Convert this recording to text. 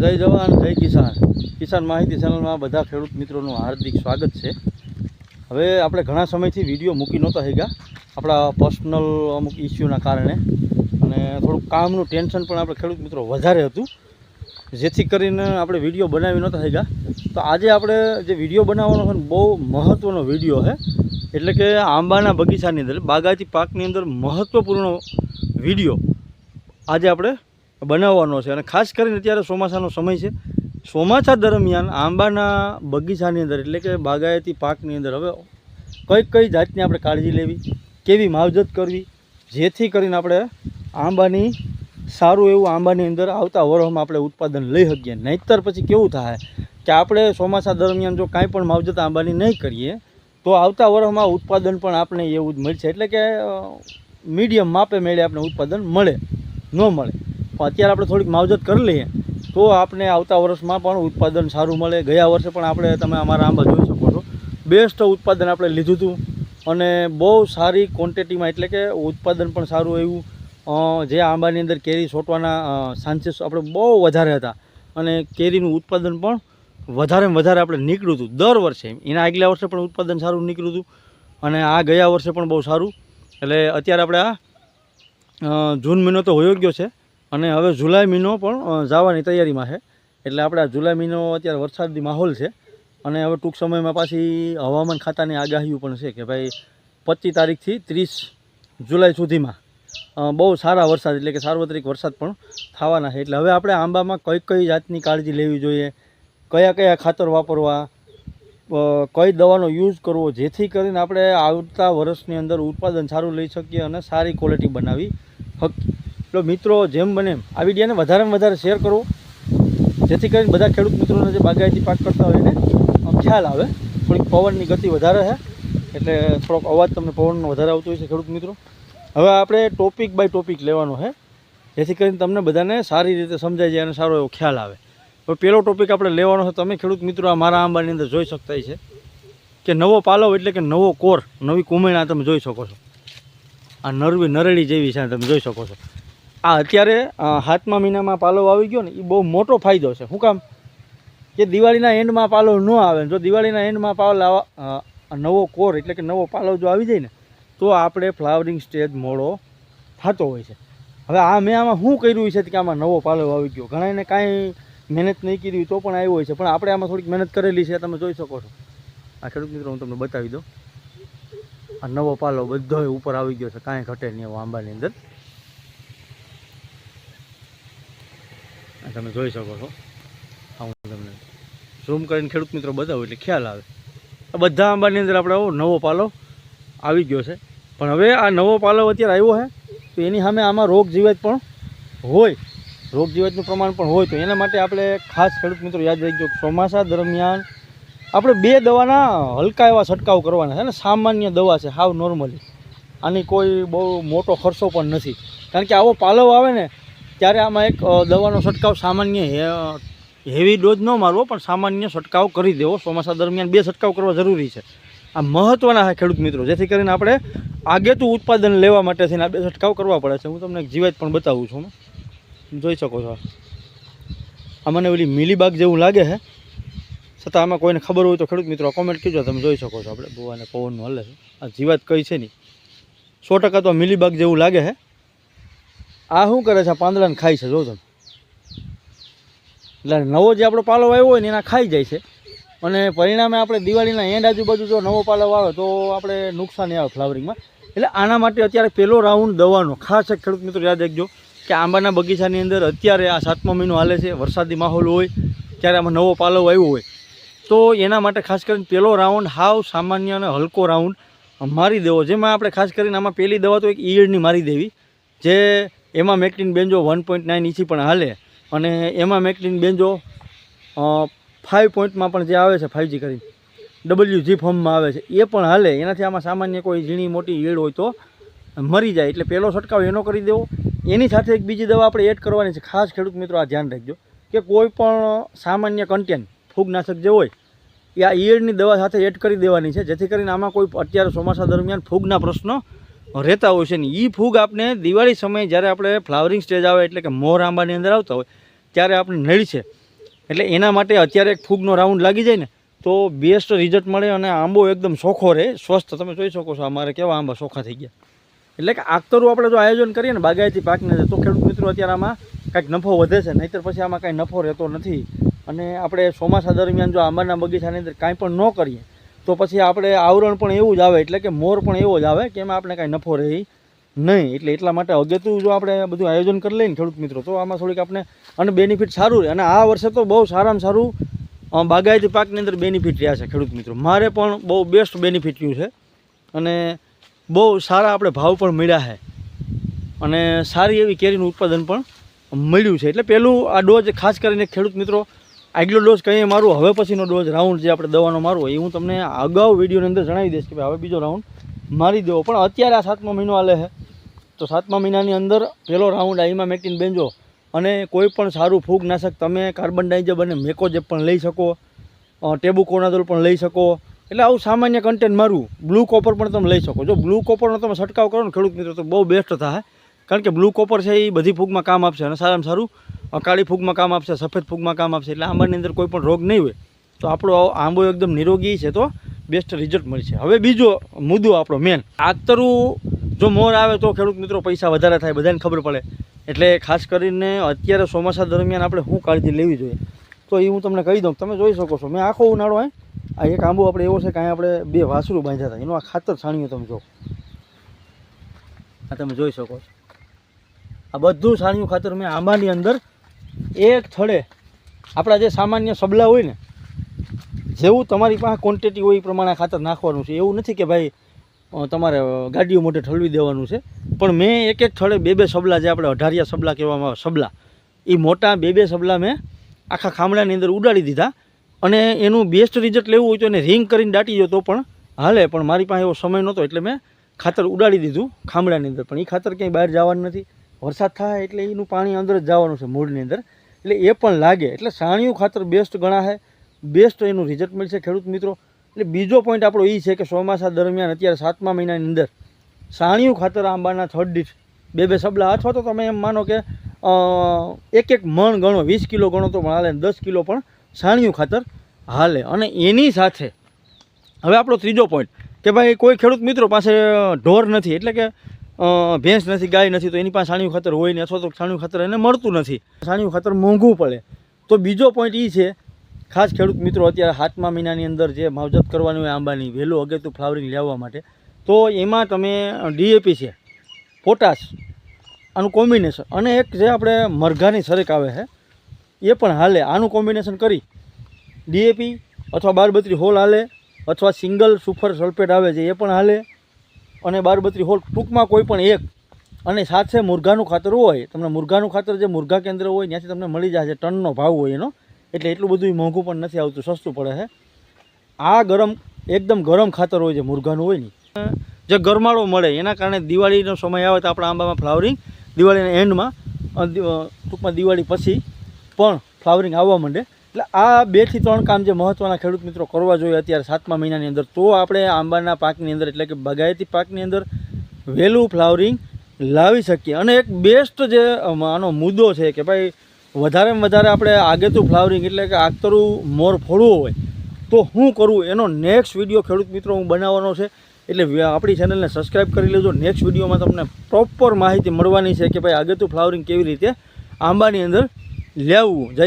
જય જવાન જય કિસાન કિસાન માહિતી ચેનલમાં બધા ખેડૂત મિત્રોનું હાર્દિક સ્વાગત છે। હવે આપણે ઘણા સમયથી વિડીયો મૂકી નહોતા થઈ ગયા આપણા પર્સનલ અમુક ઇસ્યુના કારણે, અને થોડુંક કામનું ટેન્શન પણ આપણે ખેડૂત મિત્રો વધારે હતું, જેથી કરીને આપણે વિડીયો બનાવી નહોતા થઈ ગયા। તો આજે આપણે જે વિડીયો બનાવવાનો છે ને બહુ મહત્ત્વનો વિડીયો છે, એટલે કે આંબાના બગીચાની અંદર બાગાયતી પાકની અંદર મહત્ત્વપૂર્ણ વિડીયો આજે આપણે બનાવવાનો છે। અને ખાસ કરીને અત્યારે ચોમાસાનો સમય છે, ચોમાસા દરમિયાન આંબાના બગીચાની અંદર એટલે કે બાગાયતી પાકની અંદર હવે કઈ જાતની આપણે કાળજી લેવી, કેવી માવજત કરવી, જેથી કરીને આપણે આંબાની સારું એવું આંબાની અંદર આવતા વર્ષમાં આપણે ઉત્પાદન લઈ શકીએ। નહીંતર પછી કેવું થાય કે આપણે ચોમાસા દરમિયાન જો કાંઈ પણ માવજત આંબાની નહીં કરીએ તો આવતા વર્ષમાં ઉત્પાદન પણ આપણે એવું જ મળશે, એટલે કે મીડિયમ માપે મેળે આપણે ઉત્પાદન મળે ન મળે। પણ અત્યારે આપણે થોડીક માવજત કરી લઈએ તો આપણે આવતા વર્ષમાં પણ ઉત્પાદન સારું મળે। ગયા વર્ષે પણ આપણે તમે અમારા આંબા જોઈ શકો છો, બેસ્ટ ઉત્પાદન આપણે લીધું હતું, અને બહુ સારી ક્વોન્ટિટીમાં, એટલે કે ઉત્પાદન પણ સારું એવું, જે આંબાની અંદર કેરી છોટવાના ચાન્સીસ આપણે બહુ વધારે હતા, અને કેરીનું ઉત્પાદન પણ વધારેમાં વધારે આપણે નીકળ્યું હતું દર વર્ષે। એના આગલા વર્ષે પણ ઉત્પાદન સારું નીકળ્યું હતું, અને આ ગયા વર્ષે પણ બહુ સારું। એટલે અત્યારે આપણે આ જૂન મહિનો તો હોયો ગયો છે, અને હવે જુલાઈ મહિનો પણ જવાની તૈયારીમાં છે। એટલે આપણે આ જુલાઈ મહિનો અત્યારે વરસાદી માહોલ છે, અને હવે ટૂંક સમયમાં પાછી હવામાન ખાતાની આગાહીઓ પણ છે કે ભાઈ 25 તારીખથી 30 જુલાઈ સુધીમાં બહુ સારા વરસાદ, એટલે કે સાર્વત્રિક વરસાદ પણ થવાના છે। એટલે હવે આપણે આંબામાં કઈ જાતની કાળજી લેવી જોઈએ, કયા ખાતર વાપરવા, કઈ દવાનો યુઝ કરવો, જેથી કરીને આપણે આવતા વર્ષની અંદર ઉત્પાદન સારું લઈ શકીએ અને સારી ક્વોલિટી બનાવી શકીએ। તો મિત્રો જેમ બને એમ આ વિડીયોને વધારેમાં વધારે શેર કરવો, જેથી કરીને બધા ખેડૂત મિત્રોને જે બાગાયતી પાક કરતા હોય એને ખ્યાલ આવે। થોડીક પવનની ગતિ વધારે છે એટલે થોડોક અવાજ તમને પવનનો વધારે આવતો હોય છે ખેડૂત મિત્રો। હવે આપણે ટોપિક બાય ટોપિક લેવાનો છે, જેથી કરીને તમને બધાને સારી રીતે સમજાઈ જાય અને સારો એવો ખ્યાલ આવે। હવે પહેલો ટોપિક આપણે લેવાનો છે, તમે ખેડૂત મિત્રો આ મારા આંબાની અંદર જોઈ શકતા છે કે નવો પાલવ એટલે કે નવો કોર, નવી કુમેણા તમે જોઈ શકો છો। આ નરેડી જેવી છે તમે જોઈ શકો છો। આ અત્યારે 7મા મહિનામાં પાલવ આવી ગયો ને એ બહુ મોટો ફાયદો છે। શું કામ કે દિવાળીના એન્ડમાં પાલવ ન આવે, જો દિવાળીના એન્ડમાં પાલવ નવો કોર એટલે કે નવો પાલવ જો આવી જાય ને તો આપણે ફ્લાવરિંગ સ્ટેજ મોડો થતો હોય છે। હવે મેં આમાં શું કર્યું છે કે આમાં નવો પાલવ આવી ગયો, ઘણાને કાંઈ મહેનત નહીં કરી તો પણ આવ્યો હોય છે, પણ આપણે આમાં થોડીક મહેનત કરેલી છે, તમે જોઈ શકો છો। આ ખેડૂત મિત્રો હું તમને બતાવી દઉં, આ નવો પાલવ બધો ઉપર આવી ગયો છે, કાંઈ ઘટે નહીં એવો આંબાની અંદર, તમે જોઈ શકો છો। હું તમને ઝૂમ કરીને ખેડૂત મિત્રો બતાવું એટલે ખ્યાલ આવે। આ બધા આંબાની અંદર આપણે નવો પાલવ આવી ગયો છે, પણ હવે આ નવો પાલવ અત્યારે આવ્યો છે તો એની સામે આમાં રોગ જીવાત પણ હોય, રોગ જીવાતનું પ્રમાણ પણ હોય, તો એના માટે આપણે ખાસ ખેડૂત મિત્રો યાદ રાખજો કે ચોમાસા દરમિયાન આપણે 2 દવાના હલકા એવા છંટકાવ કરવાના છે ને, સામાન્ય દવા છે, હાવ નોર્મલી, આની કોઈ બહુ મોટો ખર્ચો પણ નથી, કારણ કે આવો પાલવ આવે ને ત્યારે આમાં એક દવાનો છંટકાવ સામાન્ય હેવી ડોઝ ન મારવો, પણ સામાન્ય છંટકાવ કરી દેવો। ચોમાસા દરમિયાન 2 છંટકાવ કરવા જરૂરી છે, આ મહત્ત્વના છે ખેડૂત મિત્રો, જેથી કરીને આપણે આગેતું ઉત્પાદન લેવા માટે થઈને આ 2 છંટકાવ કરવા પડે છે। હું તમને એક જીવાત પણ બતાવું છું, જોઈ શકો છો। આ મને ઓલી મિલીબાગ જેવું લાગે છે, છતાં આમાં કોઈને ખબર હોય તો ખેડૂત મિત્રો કોમેન્ટ કરજો, તમે જોઈ શકો છો। આપણે બોવાને પવનનું હલે છે, આ જીવાત કઈ છે નહીં, 100% તો મિલીબાગ જેવું લાગે છે। આ શું કરે છે, પાંદડાને ખાય છે, જો તમે, એટલે નવો જે આપણો પાલવ આવ્યો હોય ને એના ખાઈ જાય છે, અને પરિણામે આપણે દિવાળીના એન્ડ આજુબાજુ જો નવો પાલવ આવે તો આપણે નુકસાની આવે ફ્લાવરિંગમાં। એટલે આના માટે અત્યારે પહેલો રાઉન્ડ દવાનો ખાસ એક ખેડૂત મિત્રો યાદ રાખજો કે આંબાના બગીચાની અંદર અત્યારે આ 7મો મહિનો હાલે છે, વરસાદી માહોલ હોય ત્યારે આમાં નવો પાલવ આવ્યો હોય તો એના માટે ખાસ કરીને પહેલો રાઉન્ડ હાવ સામાન્ય અને હલકો રાઉન્ડ મારી દેવો, જેમાં આપણે ખાસ કરીને આમાં પહેલી દવા તો એક ઈયળની મારી દેવી, જે એમાં મેક્ટિન બેન્જો 1.9 ઇંચી પણ હાલે, અને એમાં મેક્ટિન બેન્જો 5 પોઈન્ટમાં પણ જે આવે છે 5G કરીને WG ફોર્મમાં આવે છે એ પણ હાલે, એનાથી આમાં સામાન્ય કોઈ ઝીણી મોટી ઈયળ હોય તો મરી જાય। એટલે પહેલો છંટકાવ એનો કરી દેવો, એની સાથે એક બીજી દવા આપણે એડ કરવાની છે। ખાસ ખેડૂત મિત્રો આ ધ્યાન રાખજો કે કોઈ પણ સામાન્ય કન્ટેન્ટ ફૂગનાશક જે હોય એ આ ઈયળની દવા સાથે એડ કરી દેવાની છે, જેથી કરીને આમાં કોઈ અત્યારે ચોમાસા દરમિયાન ફૂગના પ્રશ્નો રહેતા હોય છે ને, એ ફૂગ આપણે દિવાળી સમયે જ્યારે આપણે ફ્લાવરિંગ સ્ટેજ આવે એટલે કે મોર આંબાની અંદર આવતા હોય ત્યારે આપણે નડી છે, એટલે એના માટે અત્યારે એક ફૂગનો રાઉન્ડ લાગી જાય ને તો બેસ્ટ રિઝલ્ટ મળે અને આંબો એકદમ ચોખ્ખો રહે, સ્વસ્થ. તમે જોઈ શકો છો અમારે કેવા આંબા ચોખ્ખા થઈ ગયા. એટલે કે આખતરું આપણે જો આયોજન કરીએ ને બાગાયતી પાકને તો ખેડૂત મિત્રો અત્યારે આમાં કાંઈક નફો વધે છે, નહીંતર પછી આમાં કાંઈ નફો રહેતો નથી. અને આપણે ચોમાસા દરમિયાન જો આંબાના બગીચાની અંદર કાંઈ પણ ન કરીએ તો પછી આપણે આવરણ પણ એવું જ આવે, એટલે કે મોર પણ એવો જ આવે કે એમાં આપણે કાંઈ નફો રહે નહીં. એટલે એટલા માટે અગેતું જો આપણે બધું આયોજન કરી લઈએ ને ખેડૂત મિત્રો તો આમાં થોડીક આપણે અને બેનિફિટ સારું રહે. અને આ વર્ષે તો બહુ સારામાં સારું બાગાયતી પાકની અંદર બેનિફિટ રહ્યા છે ખેડૂત મિત્રો. મારે પણ બહુ બેસ્ટ બેનિફિટ રહ્યું છે અને બહુ સારા આપણે ભાવ પણ મળ્યા છે અને સારી એવી કેરીનું ઉત્પાદન પણ મળ્યું છે. એટલે પહેલું આ ડોઝ ખાસ કરીને ખેડૂત મિત્રો આગલો ડોઝ કહીએ મારું, હવે પછીનો ડોઝ રાઉન્ડ જે આપણે દવાનો મારવો એ હું તમને અગાઉ વિડીયોની અંદર જણાવી દઈશ કે ભાઈ હવે બીજો રાઉન્ડ મારી દેવો. પણ અત્યારે આ 7મો મહિનો હાલે છે તો 7મા મહિનાની અંદર પહેલો રાઉન્ડ આ ઇમામેક્ટિન બેન્જો અને કોઈ પણ સારું ફૂગનાશક તમે કાર્બન ડાઇઝેબ અને મેકોજેબ પણ લઈ શકો, ટેબુકોનાઝોલ પણ લઈ શકો. એટલે આવું સામાન્ય કન્ટેન્ટ મારું. બ્લુ કોપર પણ તમે લઈ શકો. જો બ્લુ કોપરનો તમે છંટકાવ કરો ને ખેડૂત મિત્રો તો બહુ બેસ્ટ થાય, કારણ કે બ્લુ કોપર છે એ બધી ફૂગમાં કામ આપશે અને સારામાં સારું કાળી ફૂગમાં કામ આપશે, સફેદ ફૂગમાં કામ આપશે. એટલે આંબાની અંદર કોઈ પણ રોગ નહીં હોય તો આપણો આંબો એકદમ નિરોગી છે તો બેસ્ટ રિઝલ્ટ મળશે. હવે બીજો મુદ્દો આપણો મેન, આખતરું જો મોર આવે તો ખેડૂત મિત્રો પૈસા વધારે થાય, બધાને ખબર પડે. એટલે ખાસ કરીને અત્યારે ચોમાસા દરમિયાન આપણે શું કાળજી લેવી જોઈએ તો એ હું તમને કહી દઉં. તમે જોઈ શકો છો મેં આખો ઉનાળો આ એક આંબો આપણે એવો છે કે અહીંયા આપણે 2 વાસરું બાંધ્યા હતા, એનું આ ખાતર છાણ્યું તમે જો, આ તમે જોઈ શકો છો આ બધું છાણિયું ખાતર મેં આંબાની અંદર એક થડે આપણા જે સામાન્ય સબલા હોય ને જેવું તમારી પાસે ક્વોન્ટિટી હોય એ પ્રમાણે ખાતર નાખવાનું છે. એવું નથી કે ભાઈ તમારે ગાડીઓ મોઢે ઠલવી દેવાનું છે, પણ મેં એક થડે 2 સબલા જે આપણે 18 સબલા કહેવામાં આવે સબલા, એ મોટા 2 સબલા મેં આખા ખામડાની અંદર ઉડાડી દીધા. અને એનું બેસ્ટ રિઝલ્ટ લેવું હોય તો એને રિંગ કરીને દાટી દો તો પણ હાલે, પણ મારી પાસે એવો સમય નહોતો એટલે મેં ખાતર ઉડાડી દીધું ખામડાની અંદર. પણ એ ખાતર ક્યાંય બહાર જવાનું નથી, વરસાદ થાય એટલે એનું પાણી અંદર જ જવાનું છે મૂળની અંદર, એટલે એ પણ લાગે. એટલે છાણિયું ખાતર બેસ્ટ ગણાશે, બેસ્ટ એનું રિઝલ્ટ મળશે ખેડૂત મિત્રો. એટલે બીજો પોઈન્ટ આપણો એ છે કે ચોમાસા દરમિયાન અત્યારે 7મા મહિનાની અંદર છાણિયું ખાતર આંબાના થડ દીઠ 2 સબલા અથવા તો તમે એમ માનો કે 1 મણ ગણો, 20 કિલો ગણો તો પણ હાલે, 10 કિલો પણ છાણિયું ખાતર હાલે. અને એની સાથે હવે આપણો ત્રીજો પોઈન્ટ કે ભાઈ કોઈ ખેડૂત મિત્રો પાસે ઢોર નથી, એટલે કે ભેંસ નથી, ગાય નથી, તો એની પાસે છાણિયું ખાતર હોય ને અથવા તો છાણિયું ખાતર એને મળતું નથી, છાણિયું ખાતર મોંઘું પડે. તો બીજો પોઈન્ટ એ છે ખાસ ખેડૂત મિત્રો અત્યારે 7મા મહિનાની અંદર જે માવજત કરવાની હોય આંબાની વહેલું અગેતું ફ્લાવરિંગ લેવા માટે, તો એમાં તમે ડીએપી છે, પોટાશ, આનું કોમ્બિનેશન અને એક જે આપણે મરઘાની સરેક આવે છે એ પણ હાલે. આનું કોમ્બિનેશન કરી ડીએપી અથવા 12-32 હોલ હાલે, અથવા સિંગલ સુપર સલ્ફેટ આવે છે એ પણ હાલે, અને 12-32 હોલ ટૂંકમાં કોઈ પણ એક. અને સાથે મુરઘાનું ખાતર હોય, તમને મુરઘાનું ખાતર જે મુરઘા કેન્દ્ર હોય ત્યાંથી તમને મળી જાય છે, ટનનો ભાવ હોય એનો, એટલે એટલું બધું મોંઘું પણ નથી આવતું, સસ્તું પડે છે. આ એકદમ ગરમ ખાતર હોય છે મુરઘાનું હોય ને, જે ગરમાળો મળે એના કારણે દિવાળીનો સમય આવે તો આપણા આંબામાં ફ્લાવરિંગ દિવાળીના એન્ડમાં ટૂંકમાં દિવાળી પછી પણ ફ્લાવરિંગ આવવા માંડે. એટલે આ 2 થી 3 કામ જે મહત્ત્વના ખેડૂત મિત્રો કરવા જોઈએ અત્યારે 7મા મહિનાની અંદર, તો આપણે આંબાના પાકની અંદર એટલે કે બાગાયતી પાકની અંદર વહેલું ફ્લાવરિંગ લાવી શકીએ. અને એક બેસ્ટ જે આનો મુદ્દો છે કે ભાઈ વધારેમાં વધારે આપણે આગેતું ફ્લાવરિંગ એટલે કે આખતરું મોર ફોડવો હોય તો શું કરવું એનો નેક્સ્ટ વિડીયો ખેડૂત મિત્રો હું બનાવવાનો છે. એટલે આપણી ચેનલને સબસ્ક્રાઈબ કરી લેજો. નેક્સ્ટ વિડીયોમાં તમને પ્રોપર માહિતી મળવાની છે કે ભાઈ આગેતું ફ્લાવરિંગ કેવી રીતે આંબાની અંદર લેવું. જય